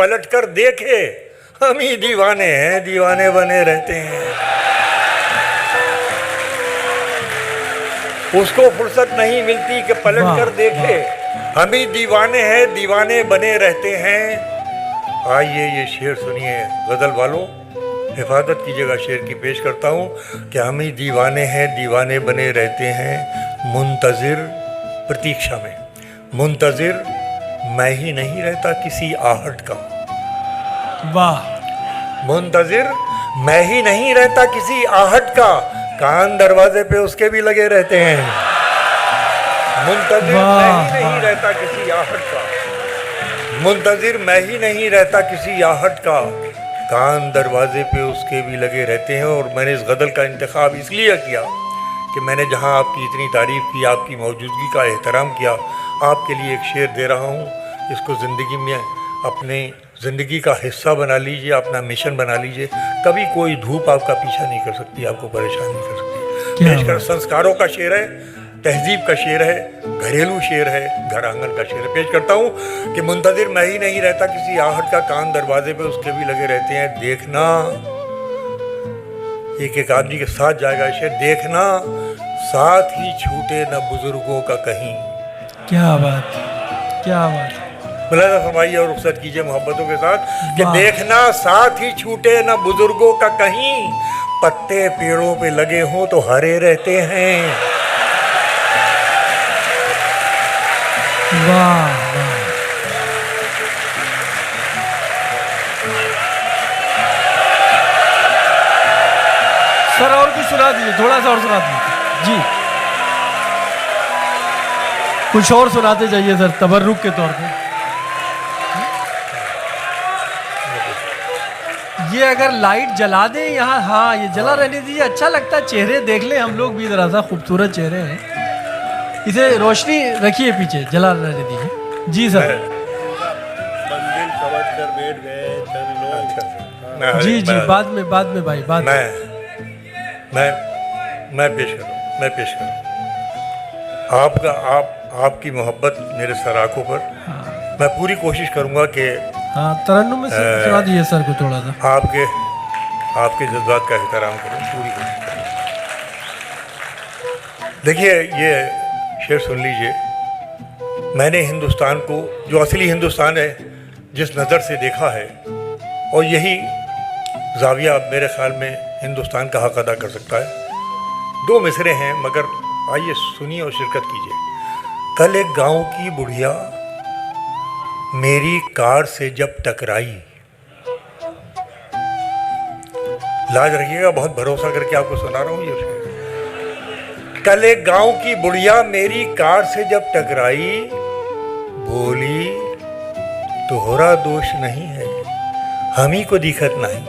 पलट कर देखे, हम ही दीवाने हैं, दीवाने बने रहते हैं। उसको फुर्सत नहीं मिलती कि पलट कर देखे, हम ही दीवाने हैं, दीवाने बने रहते हैं। आइए ये शेर सुनिए गज़ल वालों, हिफाजत कीजिएगा शेर की। पेश करता हूँ कि हम ही दीवाने हैं, दीवाने बने रहते हैं, मुंतज़िर प्रतीक्षा में। मुंतज़िर मैं ही नहीं रहता किसी आहट का। वाह। मुंतज़िर मैं ही नहीं रहता किसी आहट का, कान दरवाजे पे उसके भी लगे रहते हैं। मुंतज़िर मैं ही नहीं रहता किसी आहट का, मुंतज़िर मैं ही नहीं रहता किसी आहट का, कान दरवाजे पे उसके भी लगे रहते हैं। और मैंने इस गज़ल का इंतखाब इसलिए किया कि मैंने जहां आपकी इतनी तारीफ़ की, आपकी मौजूदगी का एहतराम किया, आपके लिए एक शेर दे रहा हूं। इसको ज़िंदगी में अपने ज़िंदगी का हिस्सा बना लीजिए, अपना मिशन बना लीजिए। कभी कोई धूप आपका पीछा नहीं कर सकती, आपको परेशान नहीं कर सकती। पेश कर संस्कारों का शेर है, तहजीब का शेर है, घरेलू शेर है, घर आंगन का शेर है। पेश करता हूँ कि मुंतज़िर मैं ही नहीं रहता किसी आहट का, कान दरवाजे पे उसके भी लगे रहते हैं। देखना, एक एक आदमी के साथ जाएगा शेर। देखना साथ ही छूटे न बुजुर्गों का कहीं। क्या बात, क्या बात। मुलाज़ा फरमाइए और रुखसत कीजिए मोहब्बतों के साथ कि देखना साथ ही छूटे न बुजुर्गों का कहीं, पत्ते पेड़ों पे लगे हों तो हरे रहते हैं। वाह वाह। सर और भी सुना दीजिए, थोड़ा सा और सुना दीजिए जी। कुछ और सुनाते जाइए सर, तबर्रुक के तौर पे। ये अगर लाइट जला दें यहाँ, हाँ ये जला रहने दीजिए, अच्छा लगता है। चेहरे देख लें हम लोग भी जरा सा, खूबसूरत चेहरे हैं। इसे रोशनी रखिए पीछे, जला रहने दीजिए जी सर। मंजिल समझ कर बैठ गए चल लोग। जी जी, बाद में भाई, बाद में। मैं पेश करूँ आपकी मोहब्बत मेरे सराखों पर। हाँ। मैं पूरी कोशिश करूँगा कि हाँ तरन्नुम में सुना दीजिए सर को थोड़ा सा। आपके जज्बात का एहतराम करूँ, पूरी कोशिश करूँ। देखिए ये शेर सुन लीजिए। मैंने हिंदुस्तान को, जो असली हिंदुस्तान है, जिस नज़र से देखा है, और यही जाविया मेरे ख्याल में हिंदुस्तान का हक अदा कर सकता है। दो मिसरे हैं मगर आइए सुनिए और शिरकत कीजिए। कल एक गांव की बुढ़िया मेरी कार से जब टकराई, लाज रखिएगा, बहुत भरोसा करके आपको सुना रहा हूँ ये शेर। कल एक गांव की बुढ़िया मेरी कार से जब टकराई, बोली तोहरा दोष नहीं है, हम ही को दिक्कत नहीं।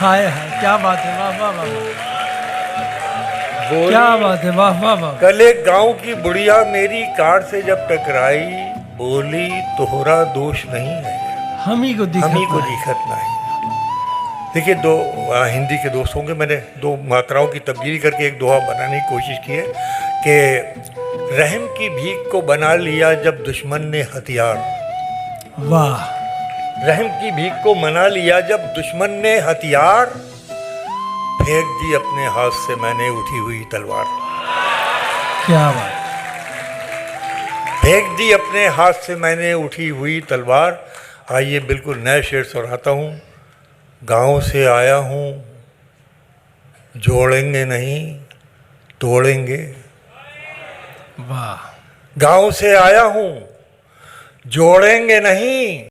हाय हाय, क्या बात है, वाह वाह वाह, क्या बात है, वाह वाह वाह। कल एक गांव की बुढ़िया मेरी कार से जब टकराई, बोली तोहरा दोष नहीं है, हम ही को दिक्कत नहीं। देखिए दो हिंदी के दोस्त होंगे, मैंने दो मात्राओं की तब्दीली करके एक दोहा बनाने की कोशिश की है कि रहम की भीख को बना लिया जब दुश्मन ने हथियार। वाह। रहम की भीख को मना लिया जब दुश्मन ने हथियार, फेंक दी अपने हाथ से मैंने उठी हुई तलवार। क्या बात। फेंक दी अपने हाथ से मैंने उठी हुई तलवार। आइए बिल्कुल नए शेर सुनाता हूँ। गांव से आया हूँ, जोड़ेंगे नहीं तोड़ेंगे। वाह। गांव से आया हूँ, जोड़ेंगे नहीं